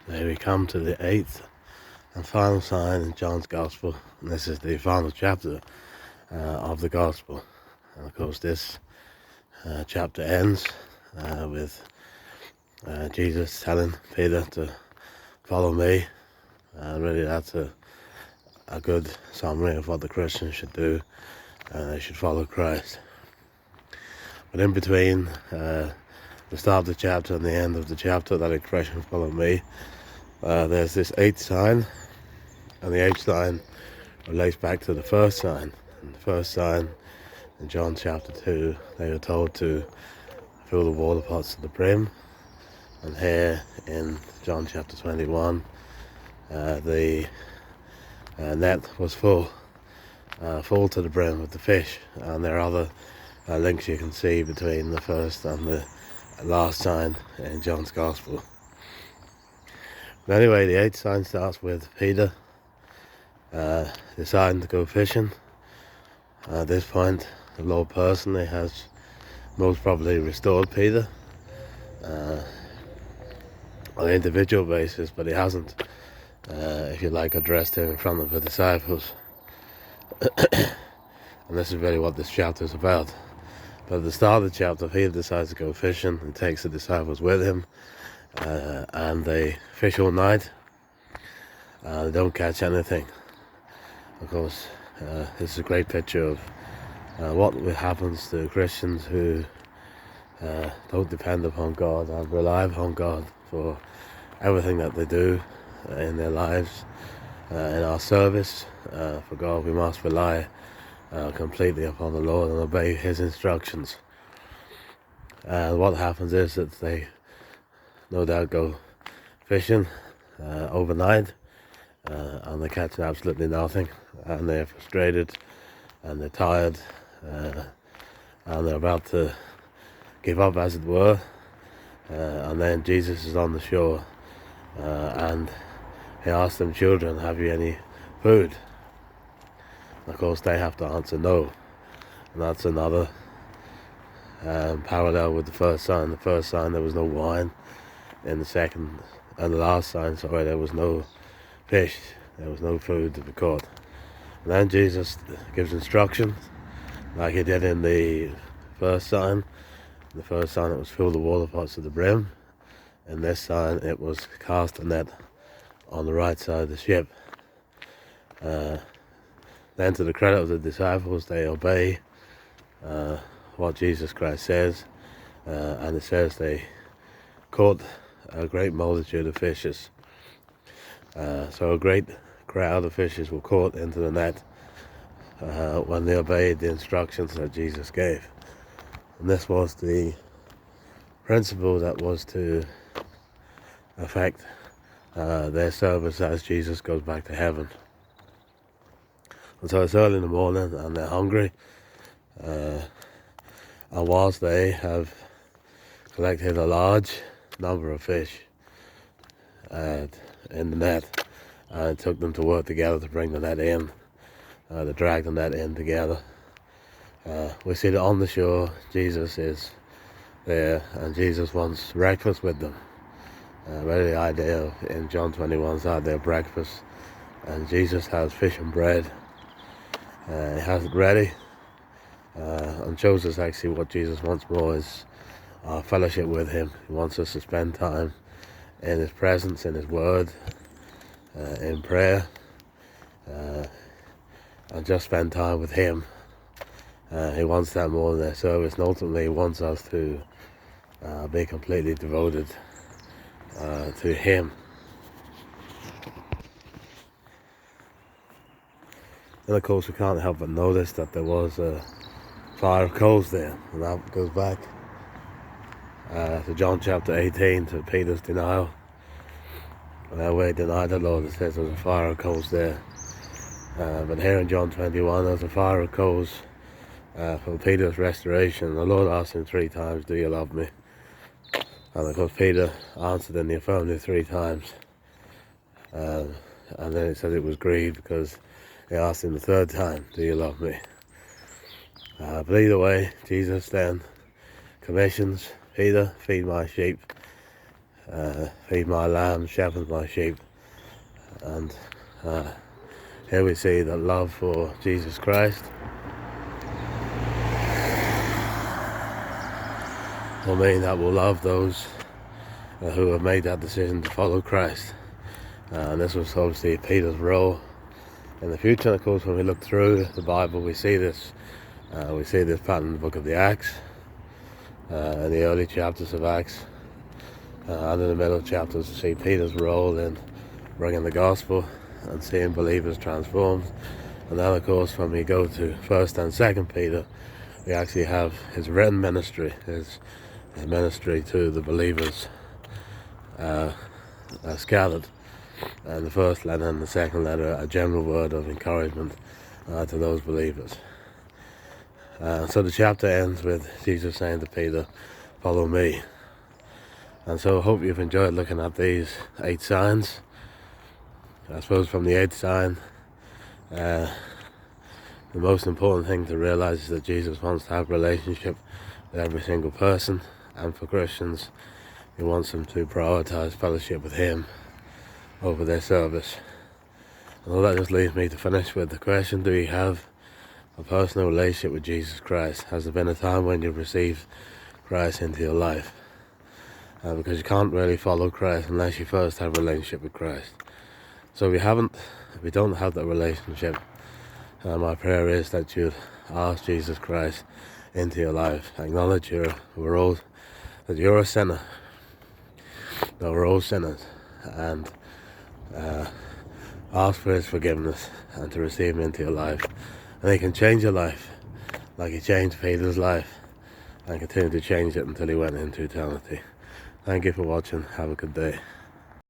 There we come to the eighth and final sign in John's Gospel. And this is the final chapter of the Gospel. And of course this chapter ends with Jesus telling Peter to follow me. Really that's a good summary of what the Christians should do. They should follow Christ. But in between the start of the chapter and the end of the chapter, that expression, follow me, there's this eighth sign, and the eighth sign relates back to the first sign. And the first sign in John chapter 2, they were told to fill the water pots to the brim, and here in John chapter 21, the net was full to the brim with the fish, and there are other links you can see between the first and the last sign in John's Gospel. But anyway, the eighth sign starts with Peter deciding to go fishing. At this point, the Lord personally has most probably restored Peter on an individual basis, but he hasn't, if you like, addressed him in front of the disciples. And this is really what this chapter is about. But at the start of the chapter, Peter decides to go fishing and takes the disciples with him, and they fish all night. They don't catch anything. Of course, this is a great picture of what happens to Christians who don't depend upon God and rely upon God for everything that they do in their lives. In our service for God, we must rely completely upon the Lord and obey His instructions. What happens is that they no doubt go fishing overnight, and they catch absolutely nothing, and they're frustrated and they're tired, and they're about to give up, as it were. And then Jesus is on the shore, and he asks them, "Children, have you any food?" Of course, they have to answer no, and that's another parallel with the first sign. The first sign, there was no wine. In the second and the last sign, there was no fish. There was no food to be caught. And then Jesus gives instructions, like he did in the first sign. In the first sign, it was fill the water pots to the brim. In this sign, it was cast a net on the right side of the ship. Then, to the credit of the disciples, they obey what Jesus Christ says, and it says they caught a great multitude of fishes. So a great crowd of fishes were caught into the net when they obeyed the instructions that Jesus gave. And this was the principle that was to affect their service as Jesus goes back to heaven. And so it's early in the morning and they're hungry, and whilst they have collected a large number of fish in the net, it took them to work together to bring the net in, to drag the net in together. We see that on the shore Jesus is there, and Jesus wants breakfast with them. Really the idea in John 21 is that their breakfast, and Jesus has fish and bread. He has it ready, and shows us actually what Jesus wants more is our fellowship with him. He wants us to spend time in his presence, in his word, in prayer, and just spend time with him. He wants that more than their service, and ultimately he wants us to be completely devoted to him. And of course we can't help but notice that there was a fire of coals there, and that goes back to John chapter 18, to Peter's denial. And where he denied the Lord, it says there's a fire of coals there. But here in John 21, there's a fire of coals for Peter's restoration. The Lord asked him 3 times, "Do you love me?" And of course Peter answered in the affirmative 3 times. And then it said it was grieved because he asked him the 3rd time, "Do you love me?" But either way, Jesus then commissions Peter, "Feed my sheep." feed my lambs, shepherd my sheep. And here we see that love for Jesus Christ will mean that we'll love those who have made that decision to follow Christ. And this was obviously Peter's role in the future. And of course, when we look through the Bible, we see this pattern in the book of the Acts, in the early chapters of Acts, and in the middle chapters, we see Peter's role in bringing the gospel and seeing believers transformed. And then, of course, when we go to 1st and 2nd Peter, we actually have his written ministry, his ministry to the believers scattered. And the first letter and the second letter, a general word of encouragement to those believers. So the chapter ends with Jesus saying to Peter, "Follow me." And so I hope you've enjoyed looking at these 8 signs. I suppose from the 8th sign, the most important thing to realize is that Jesus wants to have a relationship with every single person, and for Christians, he wants them to prioritize fellowship with him over their service. And that just leaves me to finish with the question: do you have a personal relationship with Jesus Christ? Has there been a time when you've received Christ into your life? Because you can't really follow Christ unless you first have a relationship with Christ. So if you don't have that relationship, my prayer is that you'd ask Jesus Christ into your life. Acknowledge that you're a sinner. That we're all sinners, and ask for his forgiveness and to receive him into your life. And he can change your life like he changed Peter's life, and continue to change it until he went into eternity. Thank you for watching. Have a good day.